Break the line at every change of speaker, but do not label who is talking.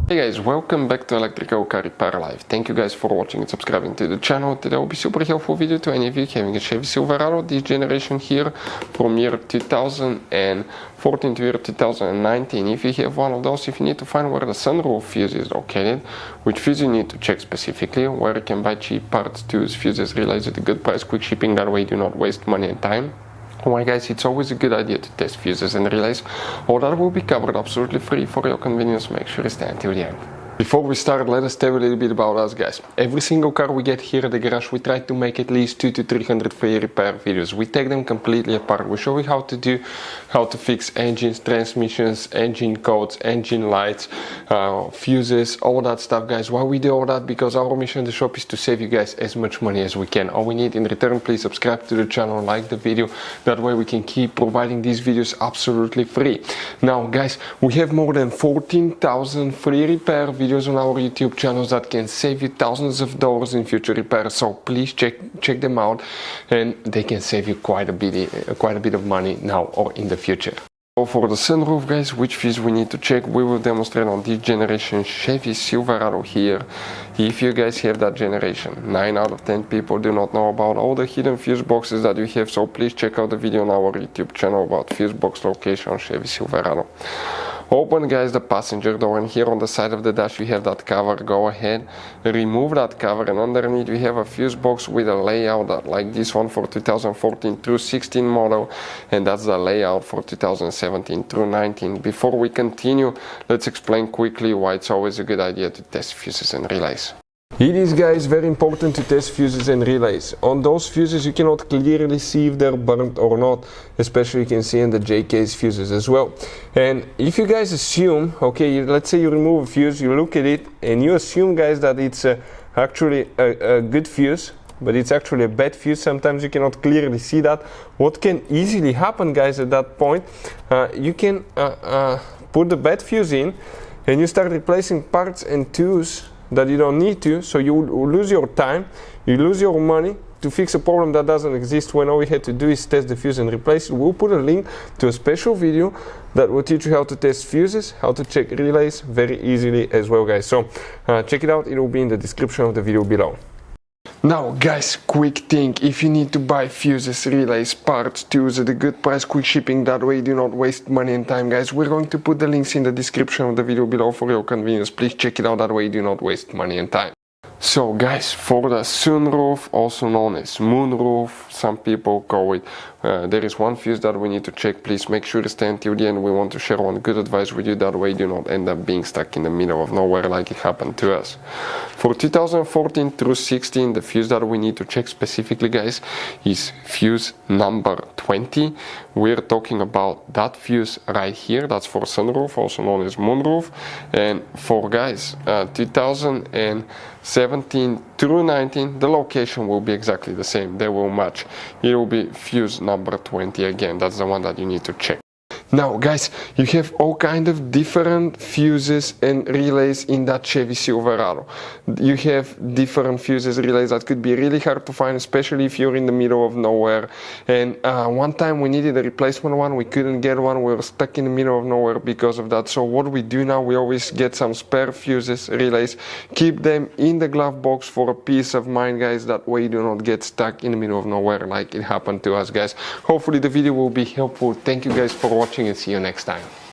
Hey guys, welcome back to Electrical Car Repair Live. Thank you guys for watching and subscribing to the channel. Today will be super helpful video to any of you having a Chevy Silverado, this generation here from year 2014 to year 2019. If you have one of those, if you need to find where the sunroof fuse is located, which fuse you need to check specifically, where you can buy cheap parts, tools, fuses, relays at a good price, quick shipping, that way you do not waste money and time. Why guys, it's always a good idea to test fuses and relays. All that will be covered absolutely free for your convenience. Make sure you stay until the end. Before we start, let us tell you a little bit about us guys. Every single car we get here at the garage, we try to make at least 200 to 300 free repair videos. We take them completely apart. We show you how to fix engines, transmissions, engine codes, engine lights, fuses, all that stuff guys. Why we do all that? Because our mission in the shop is to save you guys as much money as we can. All we need in return, please subscribe to the channel, like the video. That way we can keep providing these videos absolutely free. Now guys, we have more than 14,000 free repair videos on our YouTube channels that can save you thousands of dollars in future repairs. So please check them out, and they can save you quite a bit of money now or in the future. So for the sunroof guys, which fuse we need to check, we will demonstrate on this generation Chevy Silverado here. If you guys have that generation, 9 out of 10 people do not know about all the hidden fuse boxes that you have, so please check out the video on our YouTube channel about fuse box location on Chevy Silverado. Open guys the passenger door, and here on the side of the dash you have that cover. Go ahead, remove that cover, and underneath we have a fuse box with a layout that, like this one for 2014 through 16 model, and that's the layout for 2017 through 19. Before we continue, let's explain quickly why it's always a good idea to test fuses and relays. It is guys very important to test fuses and relays. On those fuses you cannot clearly see if they're burnt or not, especially you can see in the JK's fuses as well. And if you guys assume, okay, let's say you remove a fuse, you look at it and you assume guys that it's actually a good fuse, but it's actually a bad fuse. Sometimes you cannot clearly see that. What can easily happen guys at that point, you can put the bad fuse in and you start replacing parts and tools that you don't need to, so you lose your time, you lose your money to fix a problem that doesn't exist, when all we had to do is test the fuse and replace it. We'll put a link to a special video that will teach you how to test fuses, how to check relays very easily as well guys. So check it out, it will be in the description of the video below. Now guys, quick thing, if you need to buy fuses, relays, parts, tools at a good price, quick shipping, that way you do not waste money and time guys, we're going to put the links in the description of the video below for your convenience. Please check it out, that way you do not waste money and time. So guys, for the sunroof, also known as moonroof, some people call it, there is one fuse that we need to check. Please make sure to stay until the end. We want to share one good advice with you, that way you do not end up being stuck in the middle of nowhere like it happened to us. For 2014 through 16, the fuse that we need to check specifically guys is fuse number 20. We're talking about that fuse right here, that's for sunroof, also known as moonroof. And for guys 2017 through 19, the location will be exactly the same, they will match. It will be fuse number 20 again, that's the one that you need to check. Now guys, you have all kind of different fuses and relays in that Chevy Silverado. You have different fuses, relays that could be really hard to find, especially if you're in the middle of nowhere. And one time we needed a replacement one, we couldn't get one, we were stuck in the middle of nowhere because of that. So what we do now, we always get some spare fuses, relays, keep them in the glove box for a peace of mind guys, that way you do not get stuck in the middle of nowhere like it happened to us guys. Hopefully the video will be helpful. Thank you guys for watching and see you next time.